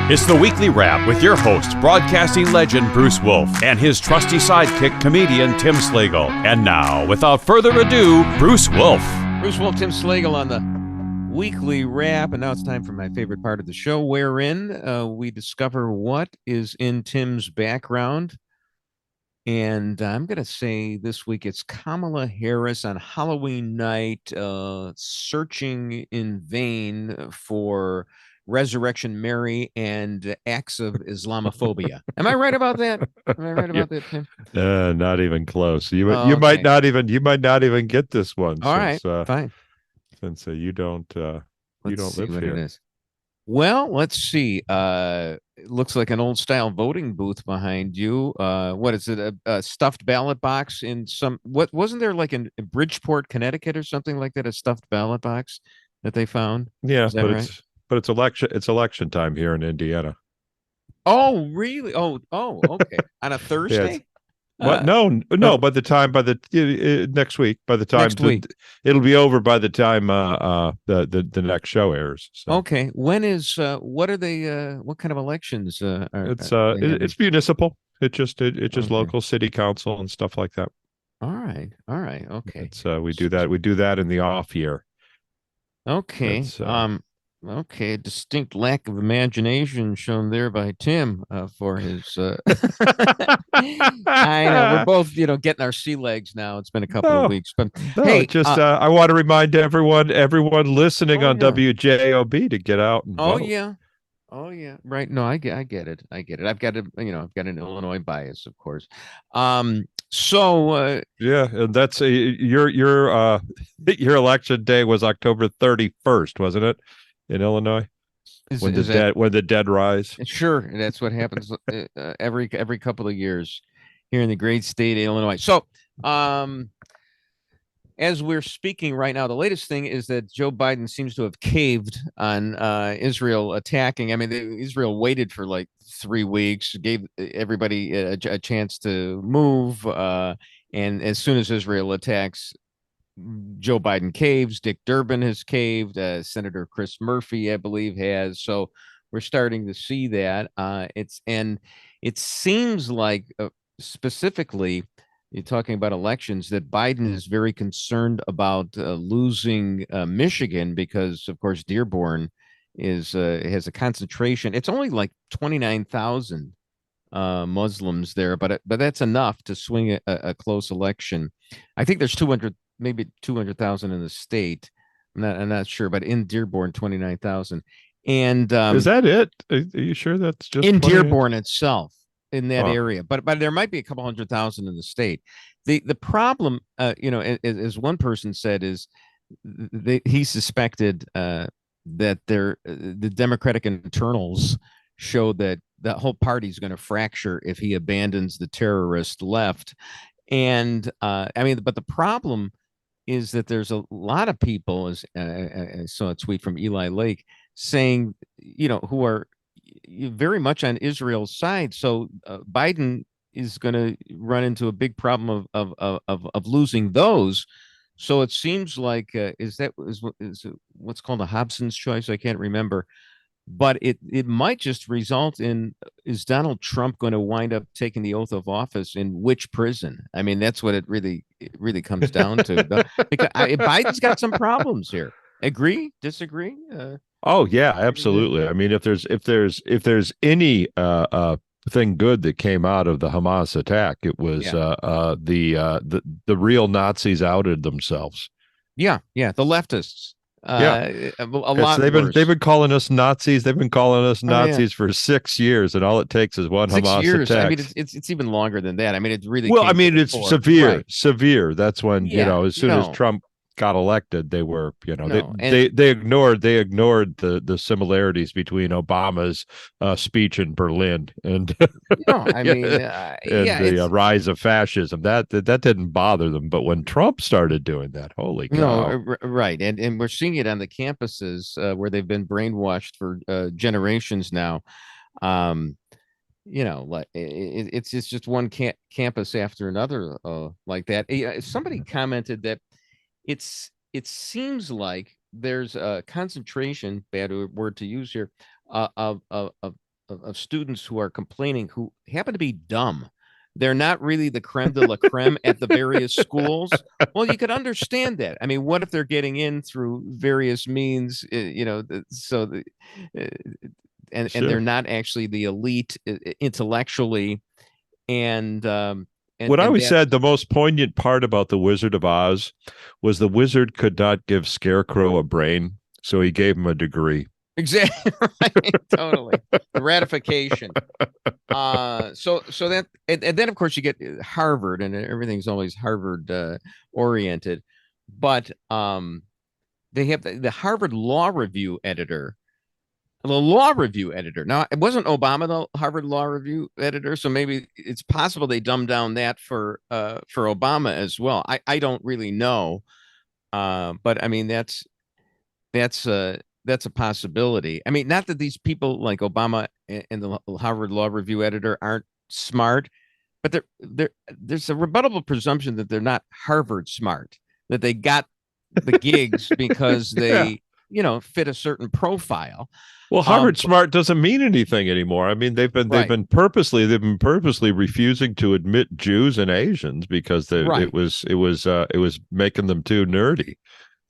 It's the weekly wrap with your host, broadcasting legend Bruce Wolf, and his trusty sidekick, comedian Tim Slagle. And now, without further ado, Bruce Wolf. Bruce Wolf, Tim Slagle on the weekly wrap, and now it's time for my favorite part of the show, wherein we discover what is in Tim's background. And I'm going to say this week it's Kamala Harris on Halloween night, searching in vain for Resurrection Mary and acts of Islamophobia. Am I right about that? Am I right about that, Tim? Not even close. You might not even get this one. All right, fine. Since you don't live what here. It is. Well, let's see. It looks like an old style voting booth behind you. What is it? A stuffed ballot box in some, what wasn't there like in Bridgeport, Connecticut or something like that, a stuffed ballot box that they found? Yeah, but right? it's election time here in Indiana. Oh, really? Oh, okay. On a Thursday? What? No. By the next week, it'll be over by the time the next show airs. So. Okay. When is what are they? What kind of elections? It's municipal. It's just local city council and stuff like that. All right. Okay. We do that in the off year. Okay. Okay, distinct lack of imagination shown there by Tim for his. I know we're both, getting our sea legs now. It's been a couple of weeks, but hey, I want to remind everyone listening on WJOB to get out and vote. Oh yeah, right. No, I get it. I've got an Illinois bias, of course. So and that's your election day was October 31st, wasn't it? In Illinois, when the dead rise. Sure, that's what happens every couple of years here in the great state of Illinois. So, as we're speaking right now, the latest thing is that Joe Biden seems to have caved on Israel attacking. I mean, Israel waited for like 3 weeks, gave everybody a chance to move, and as soon as Israel attacks, Joe Biden caves. Dick Durbin has caved. Senator Chris Murphy, I believe, has. So we're starting to see that. It seems like specifically, you're talking about elections, that Biden is very concerned about losing Michigan because, of course, Dearborn has a concentration. It's only like 29,000 Muslims there, but that's enough to swing a close election. I think there's 200,000 in the state. I'm not sure, but in Dearborn, 29,000. And is that it? Are you sure that's just in Dearborn itself, in that area? But there might be a couple 100,000 in the state. The problem, as one person said, is he suspected that the Democratic internals show that the whole party is going to fracture if he abandons the terrorist left. And but the problem is that there's a lot of people, as I saw a tweet from Eli Lake saying, who are very much on Israel's side. So Biden is going to run into a big problem of losing those. So it seems like is what's called a Hobson's choice? I can't remember. But it might just result in, is Donald Trump going to wind up taking the oath of office in which prison? I mean, that's what it really comes down to. Because Biden's got some problems here. Agree? Disagree? Oh yeah, absolutely. I mean, if there's any thing good that came out of the Hamas attack, it was the real Nazis outed themselves. Yeah, the leftists. A lot. They've been calling us Nazis. They've been calling us Nazis for 6 years, and all it takes is one Hamas attack. I mean, it's even longer than that. I mean, it's really it's severe. Right. Severe. That's when as soon as Trump got elected, they were they ignored the similarities between Obama's speech in Berlin and the rise of fascism. That didn't bother them, but when Trump started doing that, holy cow! Right, and we're seeing it on the campuses where they've been brainwashed for generations now. It's just one campus after another like that. Somebody commented that it seems like there's a concentration, bad word to use here, of of students who are complaining who happen to be dumb. They're not really the creme de la creme at the various schools. Well, you could understand that. I mean, what if they're getting in through various means, and they're not actually the elite intellectually, and what I always said, the most poignant part about the Wizard of Oz was the wizard could not give Scarecrow a brain, so he gave him a degree. Exactly. Right. Totally. The ratification. So that, and then of course you get Harvard, and everything's always Harvard oriented, but they have the Harvard Law Review editor. The law review editor. Now, it wasn't Obama the Harvard Law Review editor, so maybe it's possible they dumbed down that for Obama as well. I don't really know, but I mean that's a possibility. I mean, not that these people like Obama and the Harvard Law Review editor aren't smart, but there's a rebuttable presumption that they're not Harvard smart, that they got the gigs because they fit a certain profile. Well, Harvard smart doesn't mean anything anymore. I mean, they've been purposely refusing to admit Jews and Asians because it was making them too nerdy.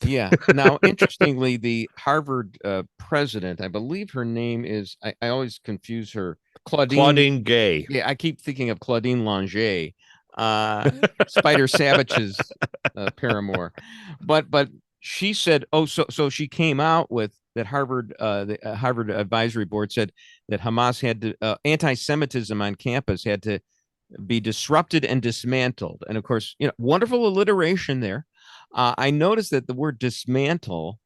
Yeah. Now, interestingly, the Harvard president, I believe her name is, I always confuse her, Claudine Gay. Yeah, I keep thinking of Claudine Lange, Spider Savage's paramour, but she said, so she came out with that Harvard, the Harvard Advisory Board said that Hamas had to, anti-Semitism on campus had to be disrupted and dismantled. And of course, wonderful alliteration there. I noticed that the word dismantle,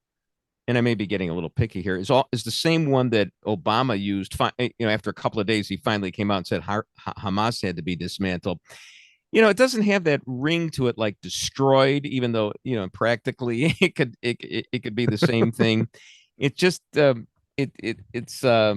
and I may be getting a little picky here, is the same one that Obama used. After a couple of days, he finally came out and said Hamas had to be dismantled. It doesn't have that ring to it like destroyed, even though practically it could be the same thing. It just it's a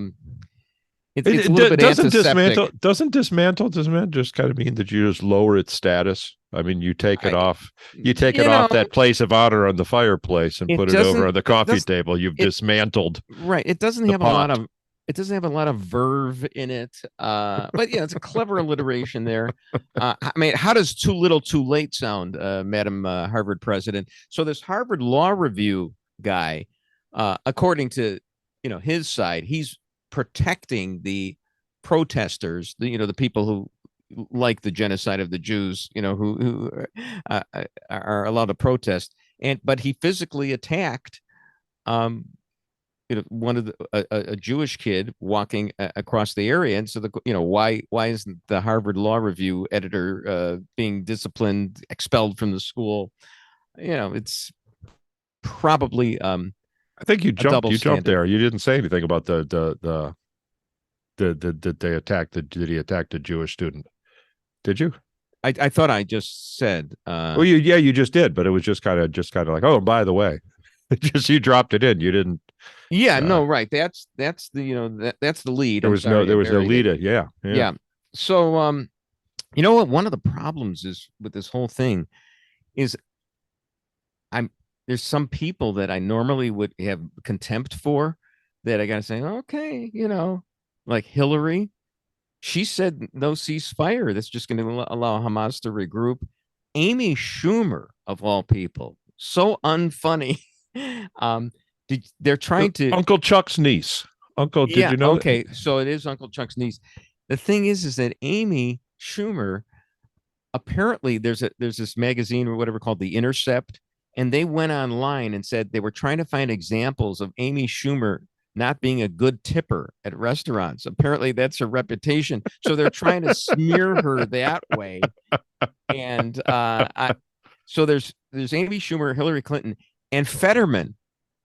little bit antiseptic. Doesn't dismantle just kind of mean that you just lower its status? I mean, you take it off. You take it off that place of honor on the fireplace and put it over on the coffee table. You've dismantled. Right. It doesn't have a lot of. It doesn't have a lot of verve in it. But yeah, it's a clever alliteration there. I mean, how does too little, too late sound, Madam Harvard president? So this Harvard Law Review guy, according to his side, he's protecting the protesters, the people who like the genocide of the Jews, who are allowed to protest, but he physically attacked one of a Jewish kid walking across the area, and so why isn't the Harvard Law Review editor being disciplined, expelled from the school? It's probably I think you jumped there. You didn't say anything about the they attacked did he attack the Jewish student? Did you? I thought I just said. Well, you just did, but it was just kind of like, oh, by the way, just you dropped it in. You didn't. Yeah, no, right. That's the that's the lead. There was no lead. Yeah. So what? One of the problems is with this whole thing is there's some people that I normally would have contempt for that I gotta say, okay, like Hillary. She said no ceasefire. That's just going to allow Hamas to regroup. Amy Schumer, of all people, so unfunny. They're trying to Uncle Chuck's niece. Did you know? Okay, so it is Uncle Chuck's niece. The thing is that Amy Schumer, apparently there's this magazine or whatever called The Intercept, and they went online and said they were trying to find examples of Amy Schumer not being a good tipper at restaurants. Apparently that's her reputation. So they're trying to smear her that way. And so there's Amy Schumer, Hillary Clinton, and Fetterman,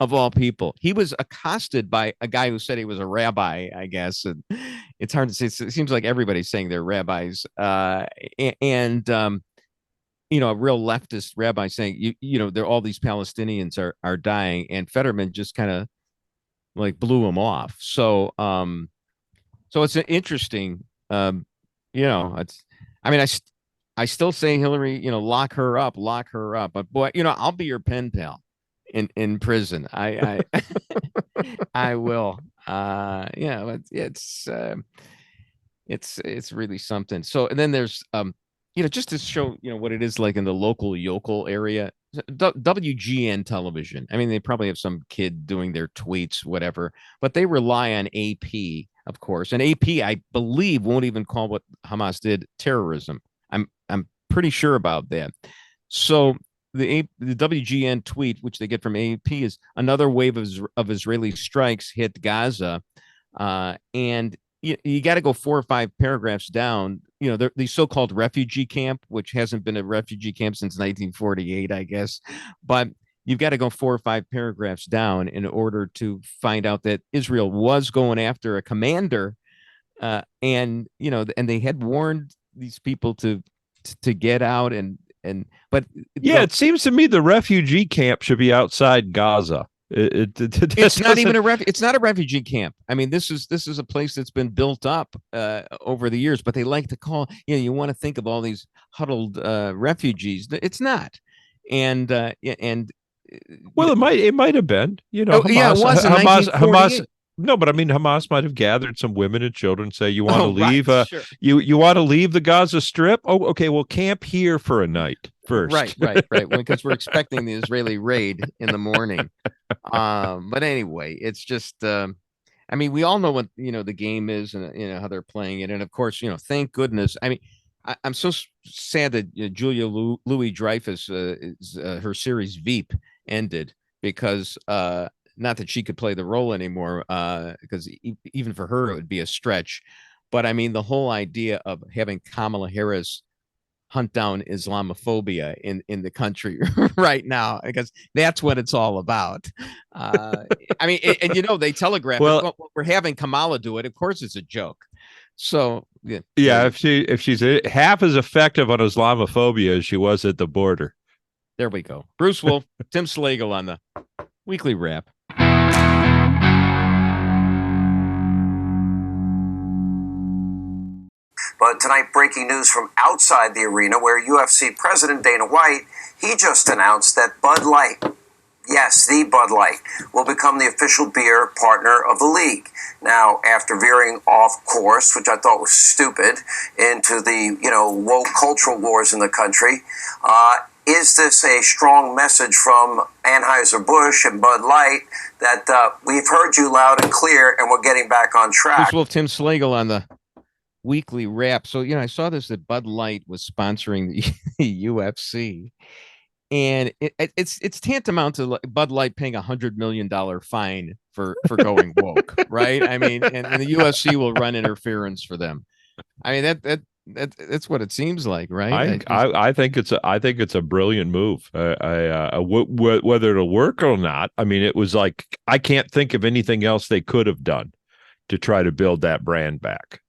of all people. He was accosted by a guy who said he was a rabbi, I guess. And it's hard to say. It seems like everybody's saying they're rabbis. A real leftist rabbi saying, there all these Palestinians are dying. And Fetterman just kind of like blew him off. So it's an interesting, it's, I mean, I still say Hillary, lock her up, but boy, I'll be your pen pal. in prison. I will. It's really something. So, and then there's just to show what it is like in the local yokel area. WGN television. I mean, they probably have some kid doing their tweets, whatever, but they rely on AP, of course. And AP, I believe, won't even call what Hamas did terrorism. I'm pretty sure about that. So the WGN tweet, which they get from AP, is another wave of Israeli strikes hit Gaza, and you got to go 4 or 5 paragraphs down. The so-called refugee camp, which hasn't been a refugee camp since 1948, I guess, but you've got to go 4 or 5 paragraphs down in order to find out that Israel was going after a commander, and they had warned these people to get out, but it seems to me the refugee camp should be outside Gaza. It's not even it's not a refugee camp. I mean, this is a place that's been built up over the years, but they like to call, you want to think of all these huddled refugees. It's not. And well, it might have been, Hamas, it was in Hamas. No, but I mean, Hamas might have gathered some women and children, say, you want to leave, right, sure. You want to leave the Gaza Strip? Oh, okay, well, camp here for a night first. Right. Because we're expecting the Israeli raid in the morning. But anyway, it's just, I mean, we all know what, the game is and, how they're playing it. And of course, thank goodness. I mean, I'm so sad that Julia Louis-Dreyfus, her series Veep ended because, not that she could play the role anymore, because even for her, it would be a stretch. But I mean, the whole idea of having Kamala Harris hunt down Islamophobia in the country right now, because that's what it's all about. I mean, and they telegraph, well, we're having Kamala do it. Of course, it's a joke. So yeah, if she's half as effective on Islamophobia as she was at the border. There we go. Bruce Wolf, Tim Slagle on the Weekly Wrap. But tonight, breaking news from outside the arena, where UFC President Dana White, he just announced that Bud Light, yes, the Bud Light, will become the official beer partner of the league. Now, after veering off course, which I thought was stupid, into the, woke cultural wars in the country, is this a strong message from Anheuser-Busch and Bud Light that we've heard you loud and clear and we're getting back on track? Bruce Wolf, Tim Slagle on the Weekly Wrap. So, I saw this that Bud Light was sponsoring the UFC, and it's tantamount to Bud Light paying $100 million fine for going woke, right? I mean, and the UFC will run interference for them. I mean, that's what it seems like, right? I think it's a brilliant move. Whether it'll work or not, I mean, it was like, I can't think of anything else they could have done to try to build that brand back.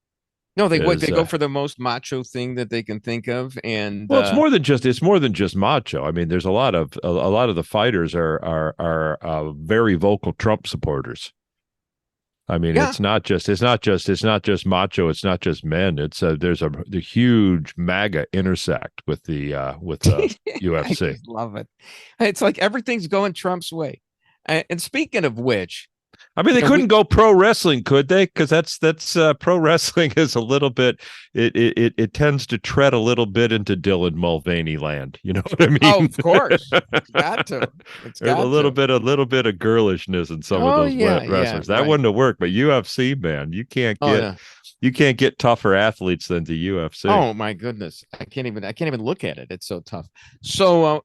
No, they go for the most macho thing that they can think of, and well, it's more than just macho. I mean, there's a lot of the fighters are very vocal Trump supporters. I mean, yeah. it's not just macho. It's not just men. It's there's the huge MAGA intersect with the UFC. I love it. It's like everything's going Trump's way. And speaking of which, I mean, they couldn't go pro wrestling, could they? Because that's pro wrestling is a little bit. It tends to tread a little bit into Dylan Mulvaney land. You know what I mean? Oh, of course, it's got to. There's a little bit of girlishness in some of those wrestlers. That wouldn't have worked. But UFC, man, you can't get tougher athletes than the UFC. Oh my goodness, I can't even look at it. It's so tough. So,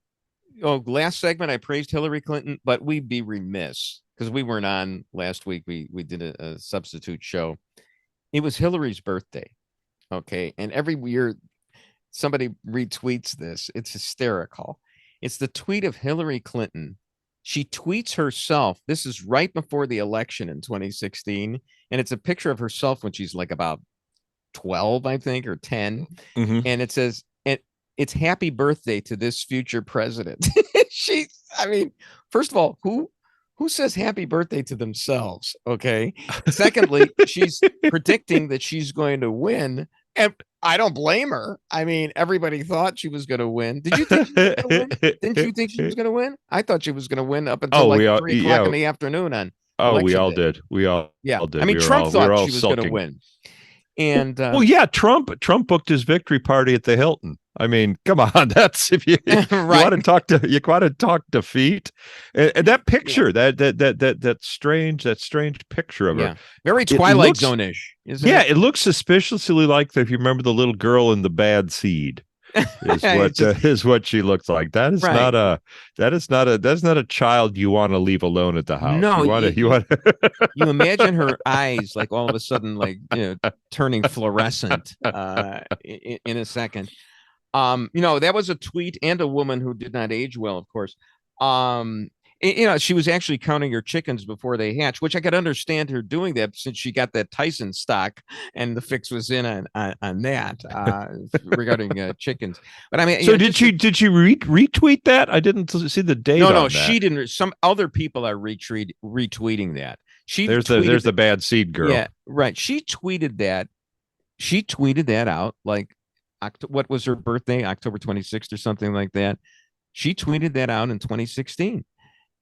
last segment I praised Hillary Clinton, but we'd be remiss, because we weren't on last week. We did a substitute show. It was Hillary's birthday. Okay. And every year somebody retweets this. It's hysterical. It's the tweet of Hillary Clinton. She tweets herself. This is right before the election in 2016. And it's a picture of herself when she's like about 12, I think, or 10. Mm-hmm. And it says, it's happy birthday to this future president. First of all, who says happy birthday to themselves? Okay. Secondly, she's predicting that she's going to win. And I don't blame her. I mean, everybody thought she was going to win. Did you think she was going to win? Didn't you think she was going to win? I thought she was going to win up until 3 o'clock in the afternoon on we all day. did. We all did. I mean, Trump thought she was going to win. And Trump booked his victory party at the Hilton. I mean, come on, that's if you right. you want to talk defeat, and that picture, that strange picture of her, very Twilight Zone-ish, isn't it? It looks suspiciously like if you remember the little girl in The Bad Seed. Is what she looks like. That's not a child you want to leave alone at the house. No, you imagine her eyes like all of a sudden turning fluorescent in a second. That was a tweet and a woman who did not age well, of course. She was actually counting her chickens before they hatch, which I could understand her doing that since she got that Tyson stock and the fix was in on that regarding chickens. But I mean, so did she retweet that? I didn't see the date. No, she didn't. Some other people are retweeting that. There's the Bad Seed girl. Yeah, right. She tweeted that. She tweeted that out like what was her birthday, October 26th or something like that. She tweeted that out in 2016.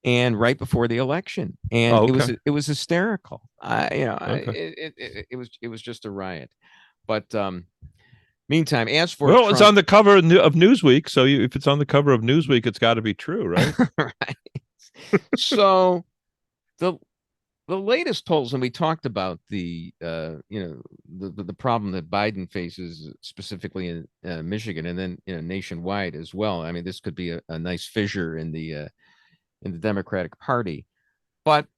And right before the election, and it was hysterical. It was just a riot. But meantime, as for Trump, it's on the cover of Newsweek, so if it's on the cover of Newsweek, it's got to be true, right? Right. So the latest polls, and we talked about the problem that Biden faces specifically in Michigan, and then nationwide as well. I mean, this could be a nice fissure in the Democratic Party. But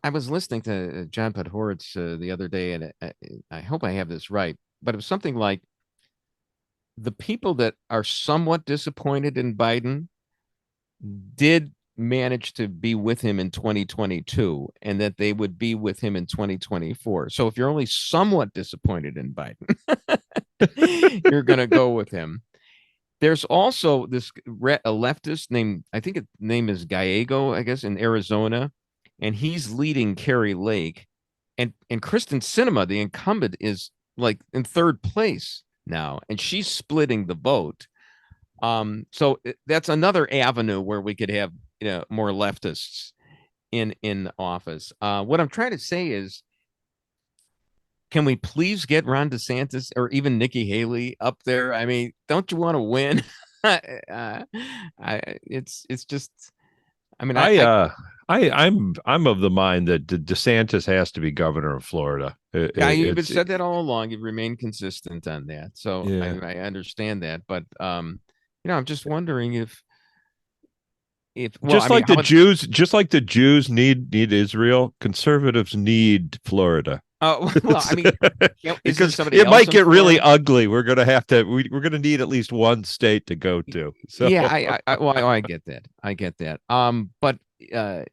I was listening to John Podhoretz the other day, and I hope I have this right, but it was something like the people that are somewhat disappointed in Biden did manage to be with him in 2022, and that they would be with him in 2024. So if you're only somewhat disappointed in Biden, you're going to go with him. There's also a leftist named, I think his name is Gallego, I guess, in Arizona, and he's leading Carrie Lake, and Kristen Sinema, the incumbent, is like in third place now, and she's splitting the vote. So that's another avenue where we could have more leftists in office. What I'm trying to say is, can we please get Ron DeSantis or even Nikki Haley up there? I mean, don't you want to win? It's just, I mean, I'm of the mind that DeSantis has to be governor of Florida. You've said that all along. You've remained consistent on that, so yeah. I understand that. But I'm just wondering if just like the Jews need Israel, conservatives need Florida. Oh, well, I mean, because it might get really ugly. We're going to need at least one state to go to. So yeah, I get that. But I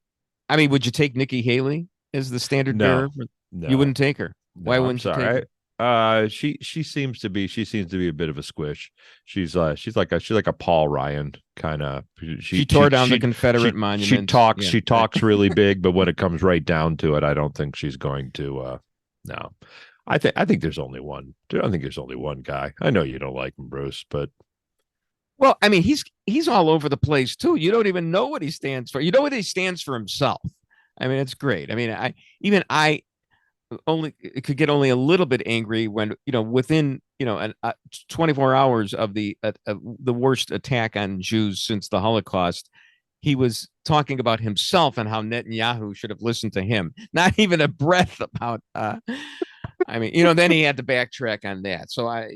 mean, would you take Nikki Haley as the standard bearer? No, you wouldn't take her. Why wouldn't you take her? She seems to be a bit of a squish. She's like a Paul Ryan kind of. She tore down the Confederate monument. She talks really big, but when it comes right down to it, I don't think she's going to. No, I think there's only one. I don't think there's only one guy. I know you don't like him, Bruce, but well, I mean, he's all over the place too. You don't even know what he stands for. You know what he stands for himself. I mean, it's great. I mean, I could get only a little bit angry when within 24 hours of the worst attack on Jews since the Holocaust, he was talking about himself and how Netanyahu should have listened to him. Not even a breath about. I mean, then he had to backtrack on that. So I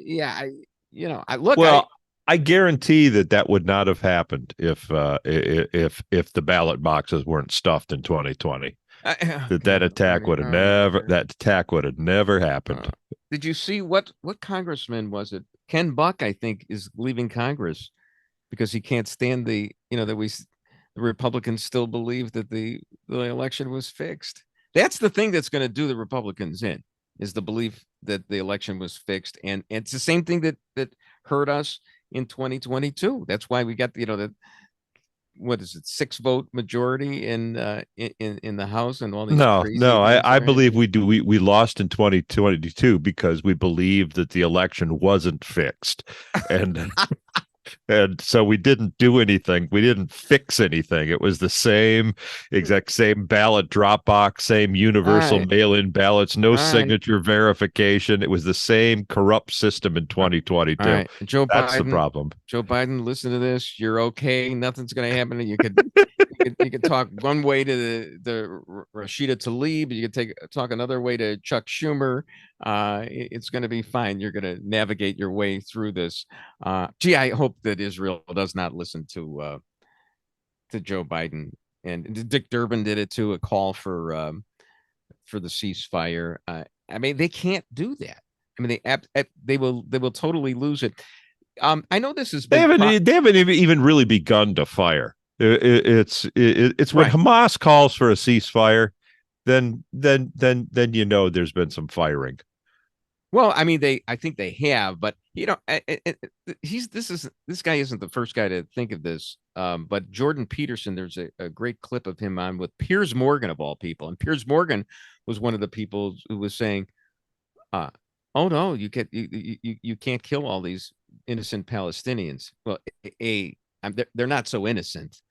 guarantee that would not have happened if the ballot boxes weren't stuffed in 2020. That attack would have never happened. Did you see what congressman was it? Ken Buck, I think, is leaving Congress because he can't stand the Republicans still believe that the election was fixed. That's the thing that's going to do the Republicans in, is the belief that the election was fixed. And it's the same thing that hurt us in 2022. That's why we got what is it, 6-vote majority in the House and all these No, crazy no, things I there? believe we do. We lost in 2022 because we believed that the election wasn't fixed, and and so we didn't do anything. We didn't fix anything. It was the exact same ballot drop box, same universal mail-in ballots, no signature verification. It was the same corrupt system in 2022. All right, That's the problem. Joe Biden, listen to this. You're okay. Nothing's going to happen. You could you could talk one way to the Rashida Tlaib. You could talk another way to Chuck Schumer. It's going to be fine. You're going to navigate your way through this. I hope that Israel does not listen to Joe Biden. And Dick Durbin did it too. A call for the ceasefire. I mean, they can't do that. I mean, they will totally lose it. I know this has been they haven't even really begun to fire. It's when Hamas calls for a ceasefire, then you know there's been some firing. Well, I mean, I think they have, but you know, this guy isn't the first guy to think of this. But Jordan Peterson, there's a great clip of him on with Piers Morgan of all people, and Piers Morgan was one of the people who was saying, "Oh no, you can't kill all these innocent Palestinians." Well, they're not so innocent.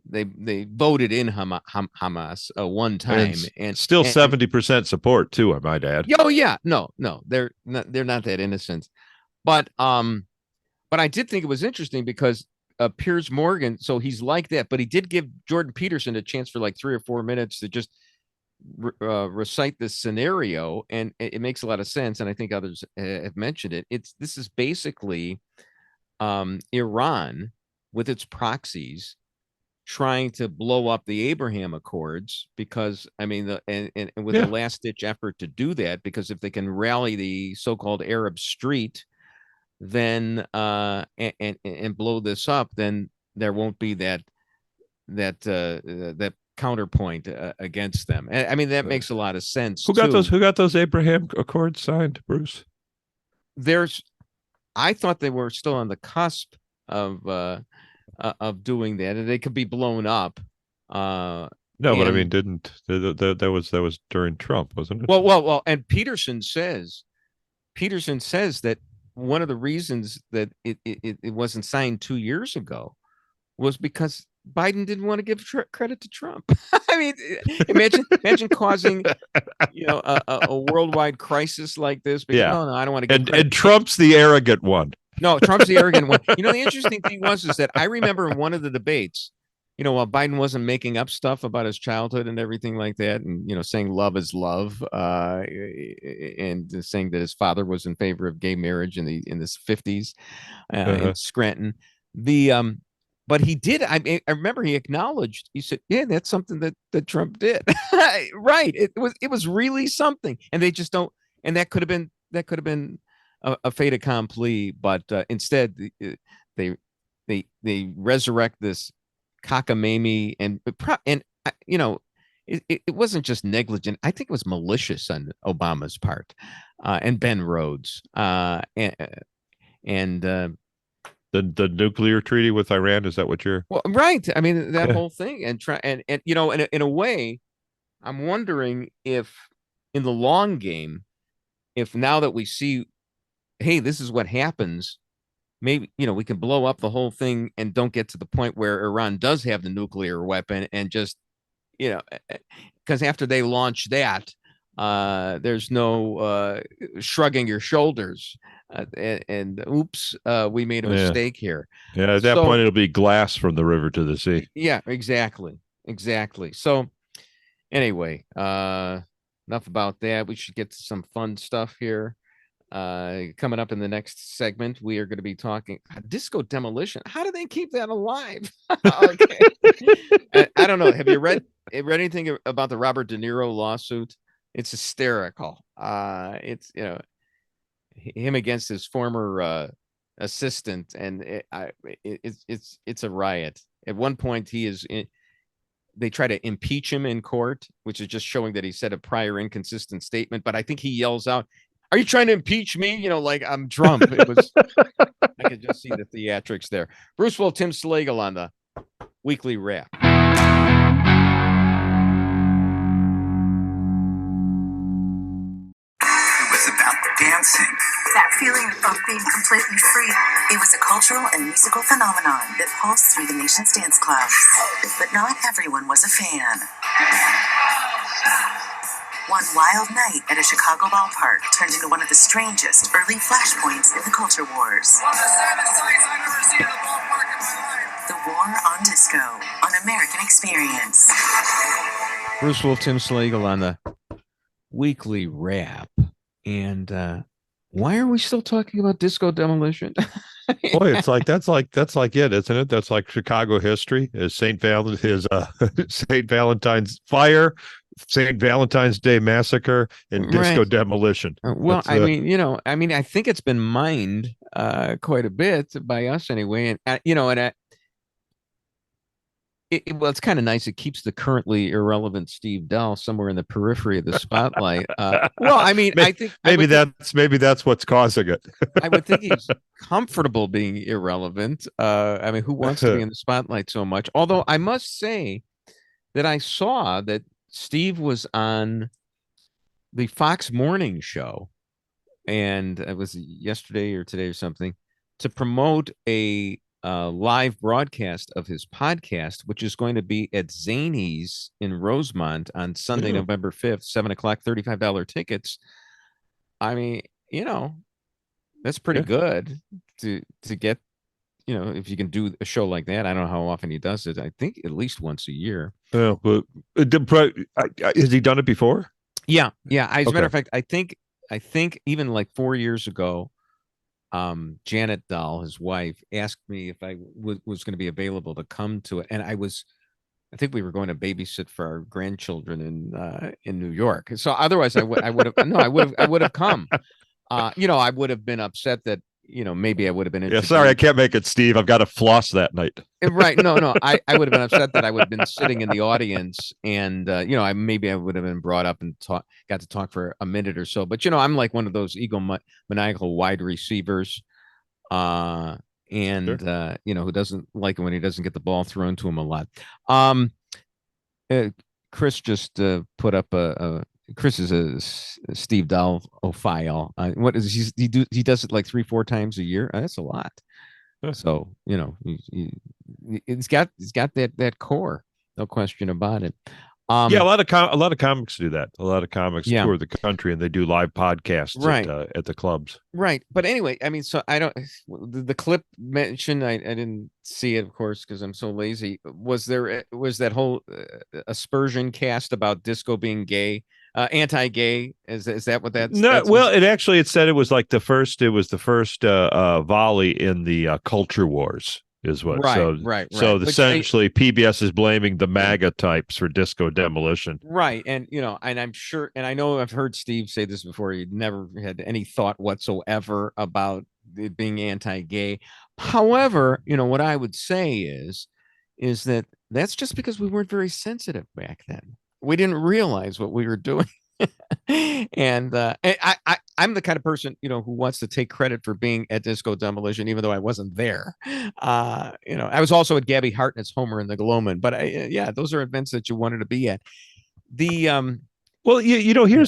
They voted in Hamas one time, and still 70% support too, I might add. Oh yeah, no, they're not that innocent, but I did think it was interesting because Piers Morgan, so he's like that, but he did give Jordan Peterson a chance for like 3 or 4 minutes to just recite this scenario, and it makes a lot of sense, and I think others have mentioned it. This is basically Iran with its proxies trying to blow up the Abraham Accords, because I mean, and with a last-ditch effort to do that, because if they can rally the so-called Arab Street, then and blow this up, then there won't be that counterpoint against them. I mean, that makes a lot of sense. Who got those Abraham Accords signed, Bruce? I thought they were still on the cusp of doing that, and they could be blown up. No, but I mean, that was during Trump, wasn't it? Well, and Peterson says that one of the reasons that it wasn't signed 2 years ago was because Biden didn't want to give credit to Trump. I mean, imagine causing a worldwide crisis like this. Because, no, I don't want to give credit. And Trump's the arrogant one. No, Trump's the arrogant one. You know, the interesting thing is that I remember in one of the debates, while Biden wasn't making up stuff about his childhood and everything like that, and saying love is love, and saying that his father was in favor of gay marriage in the 50s in Scranton. But he did. I remember he acknowledged. He said, "Yeah, that's something that Trump did." Right. It was really something, and they just don't. And that could have been a fait accompli, but instead they resurrect this cockamamie, and it wasn't just negligent. I think it was malicious on Obama's part, and Ben Rhodes, and the nuclear treaty with Iran. Is that what you're? Well, right. I mean, that whole thing, and in a way, I'm wondering if in the long game, if now that we see, hey, this is what happens, maybe, we can blow up the whole thing and don't get to the point where Iran does have the nuclear weapon, and just, because after they launch that, there's no shrugging your shoulders and oops, we made a mistake here. Yeah, at that point, it'll be glass from the river to the sea. Yeah, exactly. So anyway, enough about that. We should get to some fun stuff here. Coming up in the next segment, we are going to be talking disco demolition. How do they keep that alive? Okay. I don't know. Have you read anything about the Robert De Niro lawsuit? It's hysterical. It's him against his former assistant, and it's a riot. At one point, they try to impeach him in court, which is just showing that he said a prior inconsistent statement. But I think he yells out, "Are you trying to impeach me?" Like I'm Trump. It was. I could just see the theatrics there. Bruce Will, Tim Slagle on the weekly wrap. Dancing. That feeling of being completely free. It was a cultural and musical phenomenon that pulsed through the nation's dance clubs. But not everyone was a fan. One wild night at a Chicago ballpark turned into one of the strangest early flashpoints in the culture wars. One of the saddest sights I've ever seen in a ballpark in my life. The War on Disco on American Experience. Bruce Wolf, Tim Slagle on the weekly wrap. And why are we still talking about disco demolition? Boy, it's like that's like it, isn't it? That's like Chicago history. Is St. Valentine's fire, St. Valentine's Day massacre, and disco demolition. Well, I think it's been mined quite a bit by us anyway, and well, it's kind of nice. It keeps the currently irrelevant Steve Dahl somewhere in the periphery of the spotlight. Well, I mean, I think maybe that's what's causing it. I would think he's comfortable being irrelevant. I mean, who wants to be in the spotlight so much? Although I must say that I saw that Steve was on the Fox Morning Show, and it was yesterday or today or something, to promote a live broadcast of his podcast, which is going to be at Zany's in Rosemont on Sunday, November 5th, 7 o'clock, $35 tickets. I mean, that's pretty good to get, if you can do a show like that. I don't know how often he does it. I think at least once a year. But has he done it before? Yeah. As a matter of fact, I think even like 4 years ago, Janet Dahl, his wife, asked me if I was going to be available to come to it, and I think we were going to babysit for our grandchildren in New York. So otherwise, I would have come. I would have been upset that maybe I would have been. Yeah, sorry, I can't make it, Steve. I've got to floss that night. Right? No, I would have been upset that I would have been sitting in the audience, and I would have been brought up and got to talk for a minute or so. But I'm like one of those egomaniacal wide receivers, who doesn't like it when he doesn't get the ball thrown to him a lot. Chris just put up Chris is a Steve Dahl-ophile. What is he do? He does it like 3-4 times a year. That's a lot. So he's got that core, no question about it. A lot of comics do that. A lot of comics tour the country and they do live podcasts at the clubs. Right, but anyway, I mean, so I don't. The clip mentioned, I didn't see it, of course, because I'm so lazy. Was that whole aspersion cast about disco being gay? Anti-gay, is that what that's? No, it said it was like the first volley in the culture wars is what. Right. So essentially, PBS is blaming the MAGA types for disco demolition. Right, and and I'm sure, and I know I've heard Steve say this before. He never had any thought whatsoever about it being anti-gay. However, what I would say is that that's just because we weren't very sensitive back then. We didn't realize what we were doing. And I'm the kind of person, who wants to take credit for being at disco demolition, even though I wasn't there. I was also at Gabby Hartnett's Homer in the Gloman, but those are events that you wanted to be at. Here's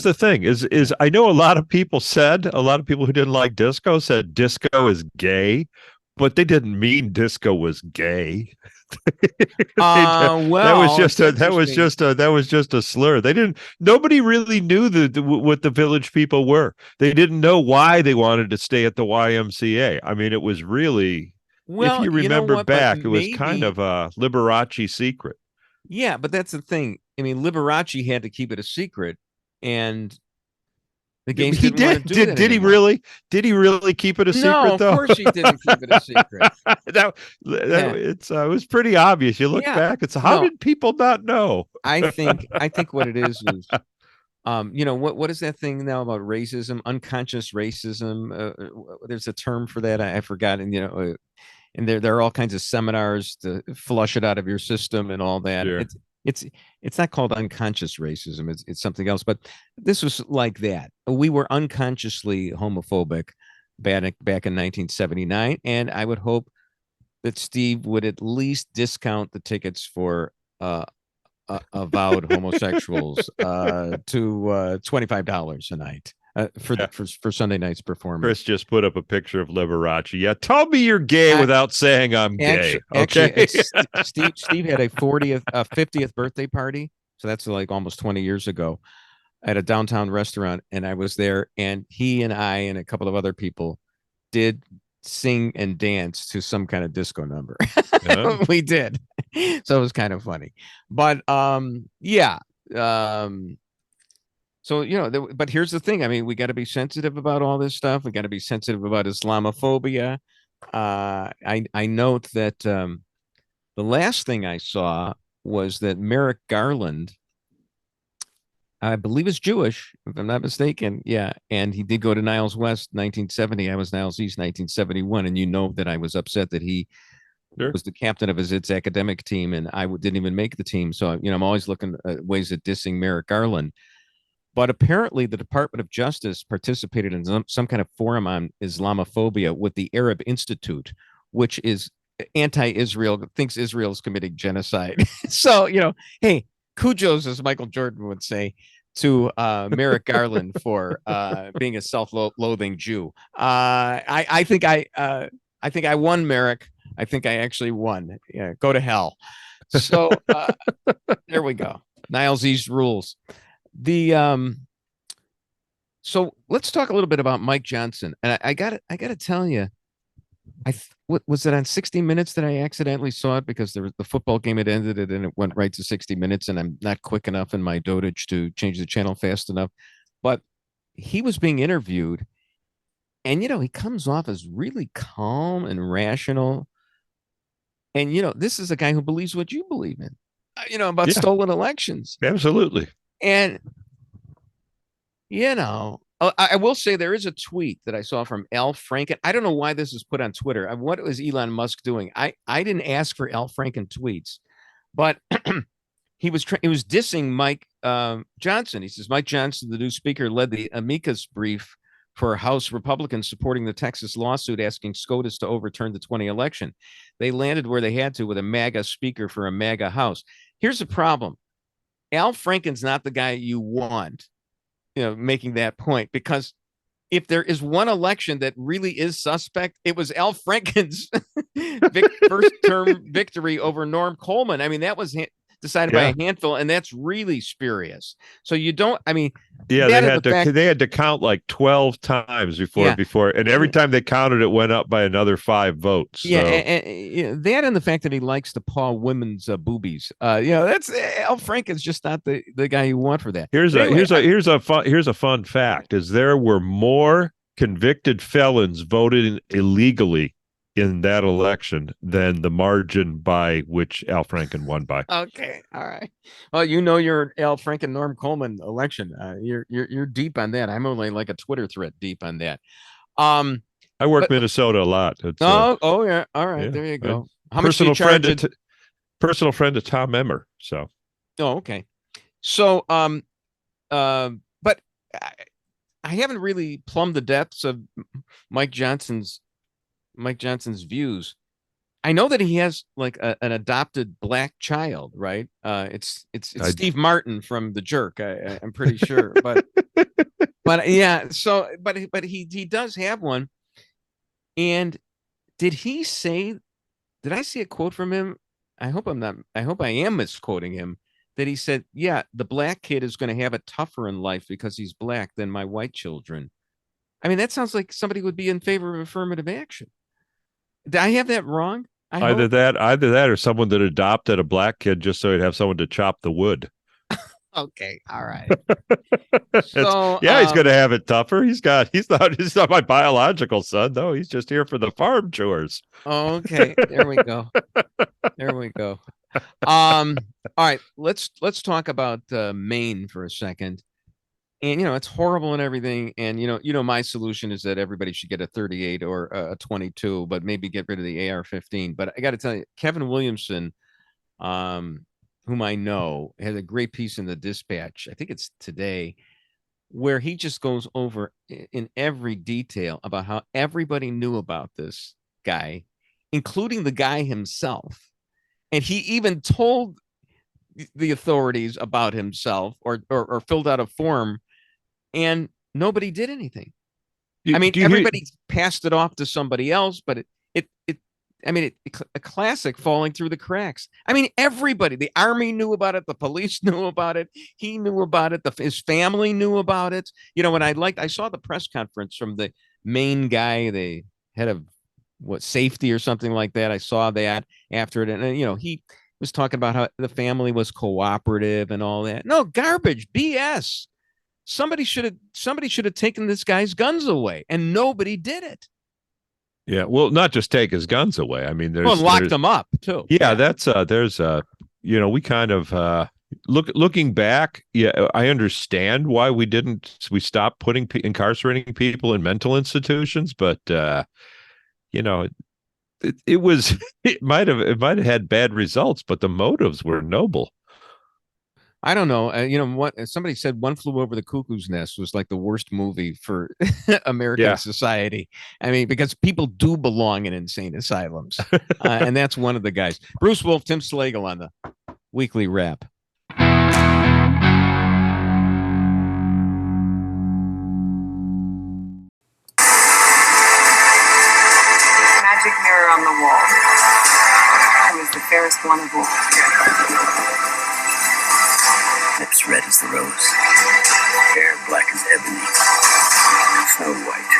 the thing is I know a lot of people who didn't like disco said disco is gay, but they didn't mean disco was gay. That was just a slur. Nobody really knew what the Village People were. They didn't know why they wanted to stay at the YMCA. I mean, it was really, if you remember back, it was kind of a Liberace secret. Yeah, but that's the thing. I mean, Liberace had to keep it a secret, and the games did. Did he really? Did he really keep it a secret? No, of course he didn't keep it a secret. It was pretty obvious. You look back, did people not know? I think what it is, what is that thing now about racism, unconscious racism? There's a term for that. I forgot, and and there are all kinds of seminars to flush it out of your system and all that. Sure. It's not called unconscious racism. It's something else. But this was like that. We were unconsciously homophobic back in 1979, and I would hope that Steve would at least discount the tickets for avowed homosexuals to $25 a night for Sunday night's performance. Chris just put up a picture of Liberace. Yeah, tell me you're gay without saying I'm gay. Okay. Steve had a 50th birthday party, so that's like almost 20 years ago, at a downtown restaurant, and I was there, and he and I and a couple of other people did sing and dance to some kind of disco number. Yeah. We did. So it was kind of funny. But yeah. So, but here's the thing. I mean, we got to be sensitive about all this stuff. We got to be sensitive about Islamophobia. I note that the last thing I saw was that Merrick Garland, I believe, is Jewish, if I'm not mistaken. Yeah. And he did go to Niles West 1970. I was Niles East 1971. And that I was upset that he was the captain of its academic team, and I didn't even make the team. So, I'm always looking at ways of dissing Merrick Garland. But apparently the Department of Justice participated in some kind of forum on Islamophobia with the Arab Institute, which is anti-Israel, thinks Israel is committing genocide. So, hey, Kujos, as Michael Jordan would say, to Merrick Garland for being a self-loathing Jew. I think I won, Merrick. I think I actually won. Yeah, go to hell. So there we go. Niles East rules. So let's talk a little bit about Mike Johnson. And I got to tell you, what was it on 60 Minutes that I accidentally saw it because there was the football game had ended and it went right to 60 Minutes, and I'm not quick enough in my dotage to change the channel fast enough. But he was being interviewed, and he comes off as really calm and rational. And this is a guy who believes what you believe in, about stolen elections. Absolutely. And I will say there is a tweet that I saw from Al Franken. I don't know why this is put on Twitter. What was Elon Musk doing? I didn't ask for Al Franken tweets, but he was dissing Mike Johnson. He says Mike Johnson, the new speaker, led the amicus brief for House Republicans supporting the Texas lawsuit asking SCOTUS to overturn the 2020 election. They landed where they had to with a MAGA speaker for a MAGA House. Here's the problem. Al Franken's not the guy you want, making that point, because if there is one election that really is suspect, it was Al Franken's first term victory over Norm Coleman. I mean, that was decided by a handful, and that's really spurious. So you don't, they had to count like 12 times before, and every time they counted, it went up by another 5 votes. Yeah, so. and that and the fact that he likes to paw women's boobies. That's Al Franken's just not the guy you want for that. Here's a fun fact: is there were more convicted felons voted illegally in that election than the margin by which Al Franken won by. Okay, all right. Well, your Al Franken Norm Coleman election. You're deep on that. I'm only like a Twitter thread deep on that. I work Minnesota a lot. Yeah. All right. Yeah, there you go. How much do you charge? Personal friend of Tom Emmer. So. Oh, okay. So, but I haven't really plumbed the depths of Mike Johnson's views. I know that he has like an adopted black child, right? It's Steve Martin from The Jerk. I'm pretty sure, but yeah. So, but he does have one. And did he say? Did I see a quote from him? I hope I am misquoting him. That he said, "Yeah, the black kid is going to have it tougher in life because he's black than my white children." I mean, that sounds like somebody would be in favor of affirmative action. Did I have that wrong? Either that or someone that adopted a black kid just so he'd have someone to chop the wood. Okay, all right. So he's going to have it tougher. He's not my biological son, though. He's just here for the farm chores. Okay, there we go. All right, let's talk about Maine for a second. And, it's horrible and everything. And, my solution is that everybody should get a 38 or a 22, but maybe get rid of the AR-15. But I got to tell you, Kevin Williamson, whom I know, has a great piece in the Dispatch. I think it's today, where he just goes over in every detail about how everybody knew about this guy including the guy himself. And he even told the authorities about himself or filled out a form, and nobody did anything. Everybody passed it off to somebody else, but a classic falling through the cracks. Everybody, the army knew about it. The police knew about it. He knew about it. His family knew about it. I saw the press conference from the main guy, the head of safety or something like that. I saw that after it. And, he was talking about how the family was cooperative and all that. No, garbage, BS. Somebody should have taken this guy's guns away, and nobody did it. Yeah, well, not just take his guns away. Locked them up too. Yeah, that's we kind of looking back. Yeah, I understand why we stopped incarcerating people in mental institutions, but it might have had bad results, but the motives were noble. I don't know. What somebody said, One Flew Over the Cuckoo's Nest was like the worst movie for American society. Because people do belong in insane asylums. And that's one of the guys. Bruce Wolf, Tim Slagle on the Weekly Wrap. Magic mirror on the wall. I was the fairest one of all. Lips red as the rose, hair black as ebony, Snow White.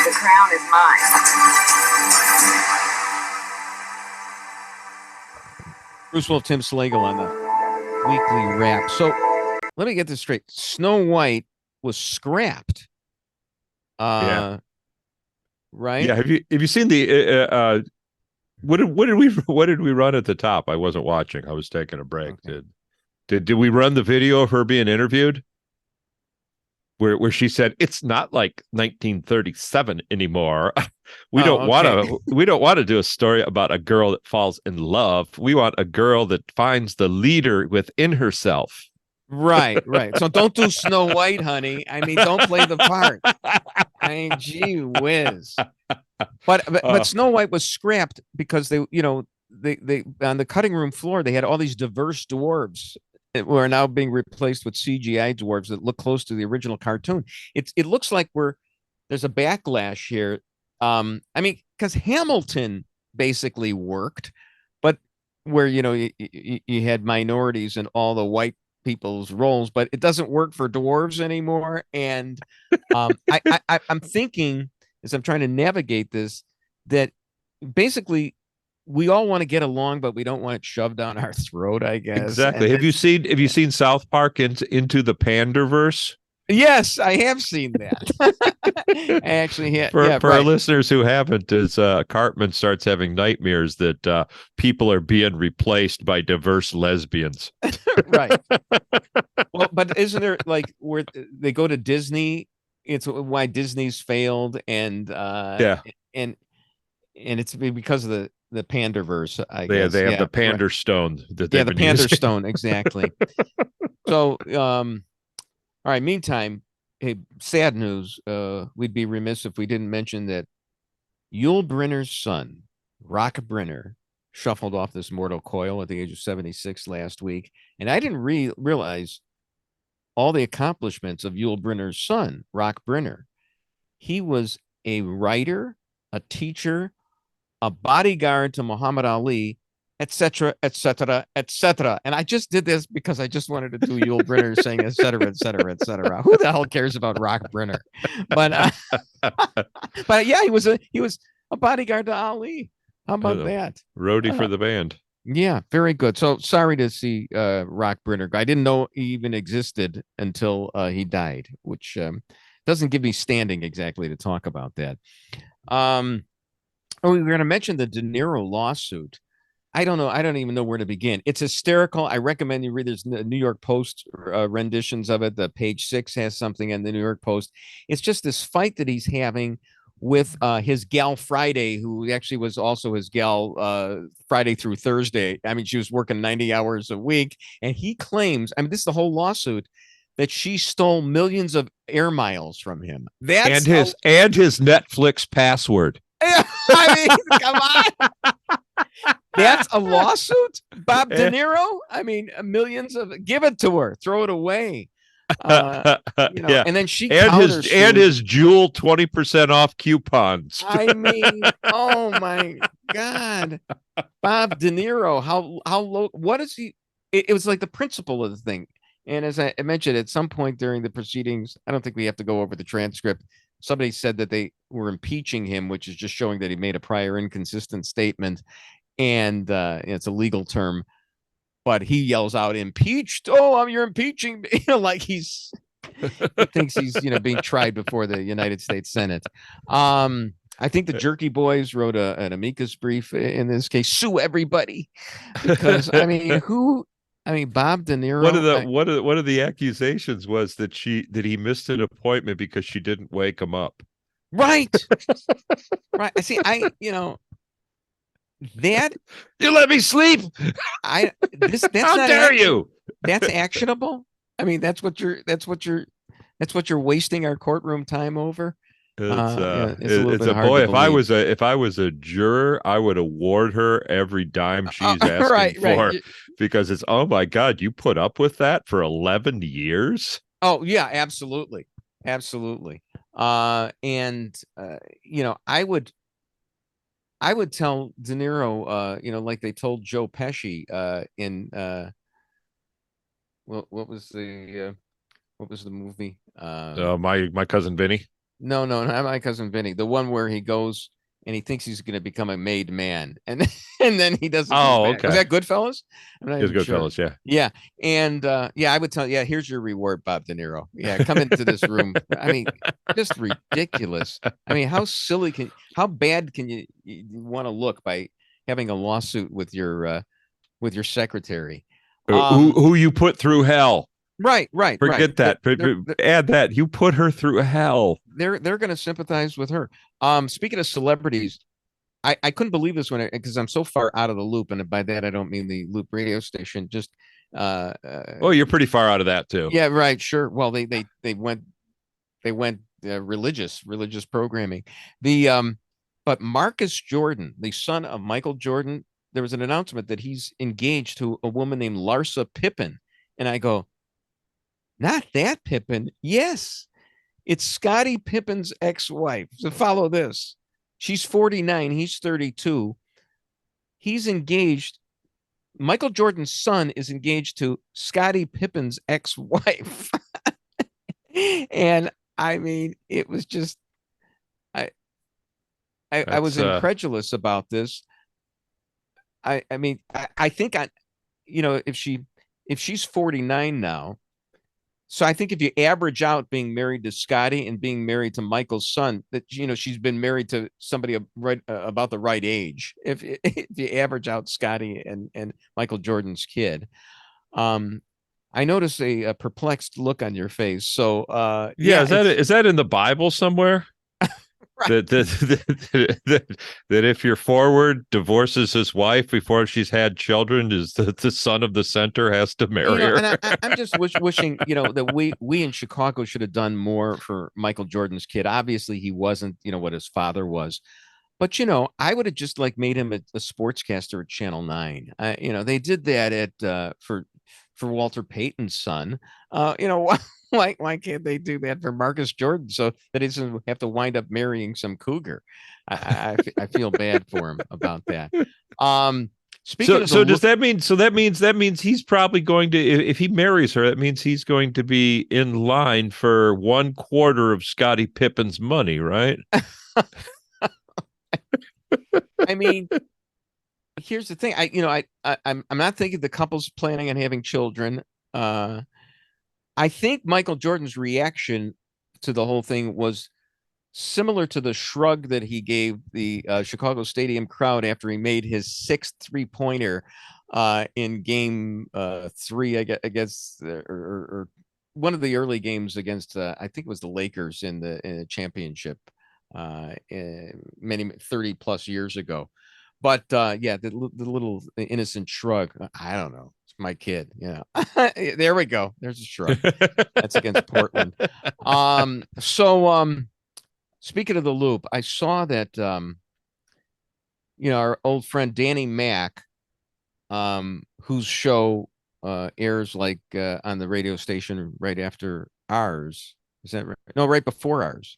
The crown is mine. Bruce Wolf, Tim Slagle on the Weekly Wrap. So let me get this straight. Snow White was scrapped. Yeah. Right? Yeah. Have you seen the what did we run at the top? I wasn't watching. I was taking a break. Okay. Did we run the video of her being interviewed? Where she said it's not like 1937 anymore. We don't want to do a story about a girl that falls in love. We want a girl that finds the leader within herself. Right. So don't do Snow White, honey. Don't play the part. Gee whiz. But Snow White was scrapped because they on the cutting room floor, they had all these diverse dwarves who are now being replaced with CGI dwarves that look close to the original cartoon. It looks like there's a backlash here. Because Hamilton basically worked, but where you had minorities in all the white people's roles, but it doesn't work for dwarves anymore. And I'm thinking, as I'm trying to navigate this, that basically we all want to get along, but we don't want it shoved down our throat, I guess. Exactly. Have you seen South Park into the Panderverse? Yes, I have seen that. I actually had. For our listeners who haven't, as Cartman starts having nightmares that people are being replaced by diverse lesbians. Right. Well, but isn't there where they go to Disney? It's why Disney's failed, and and it's because of the Panderverse. I guess they have the Pander Stone. The Pander Stone, exactly. So, all right. Meantime, hey, sad news. We'd be remiss if we didn't mention that Yul Brynner's son, Rock Brynner, shuffled off this mortal coil at the age of 76 last week, and I didn't realize all the accomplishments of Yul Brynner's son, Rock Brynner. He was a writer, a teacher, a bodyguard to Muhammad Ali, etc., etc., etc. And I just did this because I just wanted to do Yul Brynner saying etc., etc., etc. Who the hell cares about Rock Brynner? But yeah, he was a bodyguard to Ali. How about that? Roadie for the band. Yeah, very good. So sorry to see Rock Brynner. I didn't know he even existed until he died, which doesn't give me standing exactly to talk about that. We were going to mention the DeNiro lawsuit. I don't know. I don't even know where to begin. It's hysterical. I recommend you read. There's New York Post renditions of it. The Page 6 has something in the New York Post. It's just this fight that he's having with his gal Friday, who actually was also his gal Friday through Thursday. She was working 90 hours a week. And he claims, this is the whole lawsuit, that she stole millions of air miles from him. And his Netflix password. I mean, come on. That's a lawsuit, Bob De Niro. I mean, millions of give it to her, throw it away. Yeah, and then she and his Jewel 20% off coupons. I mean, oh my God, Bob De Niro. How low? What is he? It was like the principle of the thing. And as I mentioned at some point during the proceedings, I don't think we have to go over the transcript. Somebody said that they were impeaching him, which is just showing that he made a prior inconsistent statement. And it's a legal term, but he yells out, "Impeached! Oh, you're impeaching me!" Like he thinks he's being tried before the United States Senate. I think the Jerky Boys wrote an amicus brief in this case. Sue everybody, because I mean, Bob De Niro. One of the accusations was that he missed an appointment because she didn't wake him up. Right, right. See, that you let me sleep. That's how dare you? That's actionable. I mean, that's what you're wasting our courtroom time over. It's a boy. If I was a juror, I would award her every dime she's asking for, because it's, oh my God, you put up with that for 11 years. Oh yeah, absolutely. I would tell De Niro, like they told Joe Pesci in what was the movie? My Cousin Vinny. No, not My Cousin Vinny. The one where he goes and he thinks he's going to become a made man, and then he doesn't. Oh, okay. Was that Goodfellas? It was Goodfellas, sure. Yeah. And I would tell, here's your reward, Bob De Niro. Yeah, come into this room. I mean, just ridiculous. I mean, how bad can you want to look by having a lawsuit with your secretary, who you put through hell? Right. Forget that. Add that. You put her through hell. They're going to sympathize with her. Speaking of celebrities, I couldn't believe this because I'm so far out of the loop, and by that I don't mean the Loop radio station. Just you're pretty far out of that too. Yeah, right. Sure. Well, they went religious programming. But Marcus Jordan, the son of Michael Jordan, there was an announcement that he's engaged to a woman named Larsa Pippen, and I go, not that Pippen. Yes, it's Scottie Pippen's ex-wife. So follow this. She's 49. He's 32. He's engaged. Michael Jordan's son is engaged to Scottie Pippen's ex-wife. And I mean, it was just, I was incredulous about this. I mean, I think if she's 49 now, so I think if you average out being married to Scotty and being married to Michael's son, that she's been married to somebody right about the right age. If you average out Scotty and Michael Jordan's kid, I noticed a perplexed look on your face. So is that in the Bible somewhere? Right. That if your forward divorces his wife before she's had children, is the son of the center has to marry her. And I'm just wishing that we in Chicago should have done more for Michael Jordan's kid. Obviously, he wasn't what his father was, but I would have just made him a sportscaster at Channel 9. They did that at for Walter Payton's son. Why can't they do that for Marcus Jordan so that he doesn't have to wind up marrying some cougar? I feel bad for him about that. That means he's probably going to, if he marries her, that means he's going to be in line for 1/4 of Scottie Pippen's money, right? I mean, here's the thing. I'm not thinking the couple's planning on having children. I think Michael Jordan's reaction to the whole thing was similar to the shrug that he gave the Chicago Stadium crowd after he made his 6th 3-pointer in game 3, I guess, or one of the early games against, I think it was the Lakers in the championship many 30 plus years ago. But the little innocent shrug. I don't know. It's my kid. There we go. There's a shrug. That's against Portland. So speaking of the Loop, I saw that our old friend Danny Mac, whose show airs like on the radio station right after ours. Is that right? No, right before ours.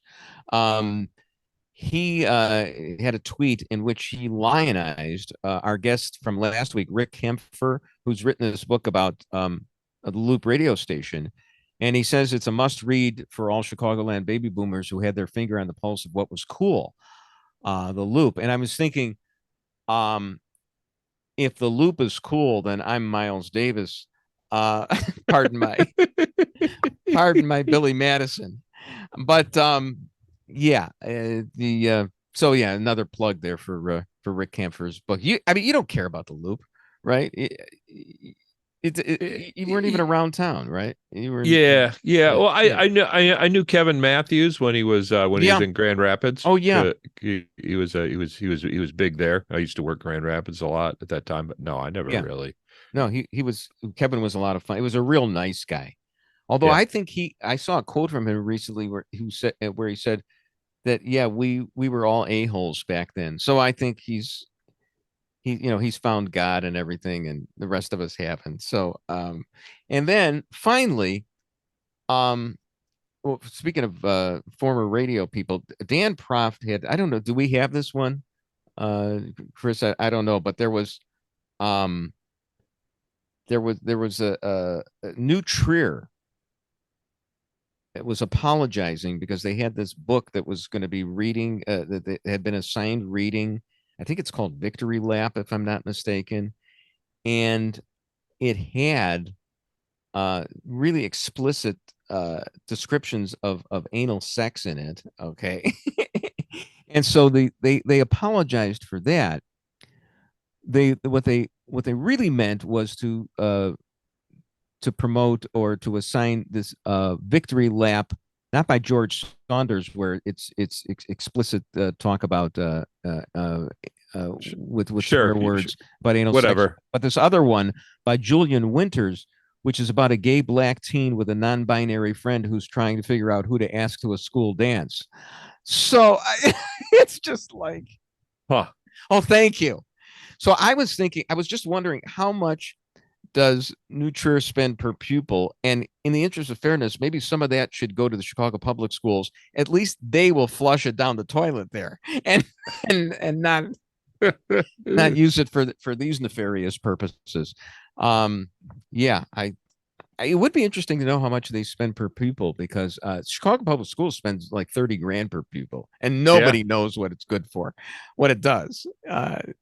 He had a tweet in which he lionized our guest from last week, Rick Kempfer, who's written this book about the Loop radio station. And he says it's a must read for all Chicagoland baby boomers who had their finger on the pulse of what was cool, the Loop. And I was thinking, if the Loop is cool, then I'm Miles Davis. Pardon my Billy Madison. But so another plug there for Rick Kempfer's book. You don't care about the Loop, right? You weren't even around town, right? You were. Yeah. Well, I knew Kevin Matthews when he was in Grand Rapids. Oh yeah, he was big there. I used to work Grand Rapids a lot at that time, but no, I never really. No, Kevin was a lot of fun. He was a real nice guy. Although I think I saw a quote from him recently where he said that we were all a-holes back then. So I think he's found God and everything, and the rest of us haven't. So and then finally, speaking of former radio people, Dan Proft had, I don't know, do we have this one? Chris, I don't know, but there was a New Trier. It was apologizing because they had this book that was going to be reading, that they had been assigned reading. I think it's called Victory Lap, if I'm not mistaken. And it had really explicit descriptions of anal sex in it. Okay. And so they apologized for that. What they really meant was to promote or to assign this Victory Lap, not by George Saunders, where it's explicit talk about with swear words, but anal whatever. Sex. But this other one by Julian Winters, which is about a gay black teen with a non-binary friend who's trying to figure out who to ask to a school dance. So it's just like, oh, thank you. So I was just wondering, how much does New Trier spend per pupil? And in the interest of fairness, maybe some of that should go to the Chicago public schools. At least they will flush it down the toilet there and not not use it for these nefarious purposes. It would be interesting to know how much they spend per pupil, because Chicago Public Schools spends like $30,000 per pupil, and nobody knows what it's good for, what it does.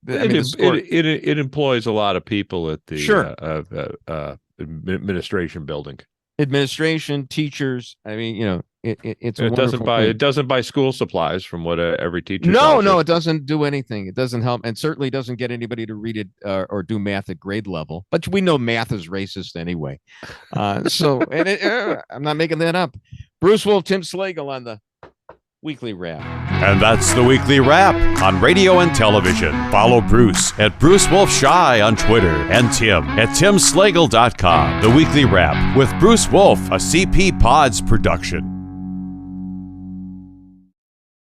It employs a lot of people at the administration building. Administration, teachers. I mean, it doesn't buy school supplies from what every teacher. No, it doesn't do anything. It doesn't help, and certainly doesn't get anybody to read it or do math at grade level. But we know math is racist anyway. I'm not making that up. Bruce Wolf, Tim Slagle on the Weekly Wrap. And that's the Weekly Wrap on radio and television. Follow Bruce at Bruce Wolf Shy on Twitter and Tim at timslagle.com. The Weekly Wrap with Bruce Wolf, a CP Pods production.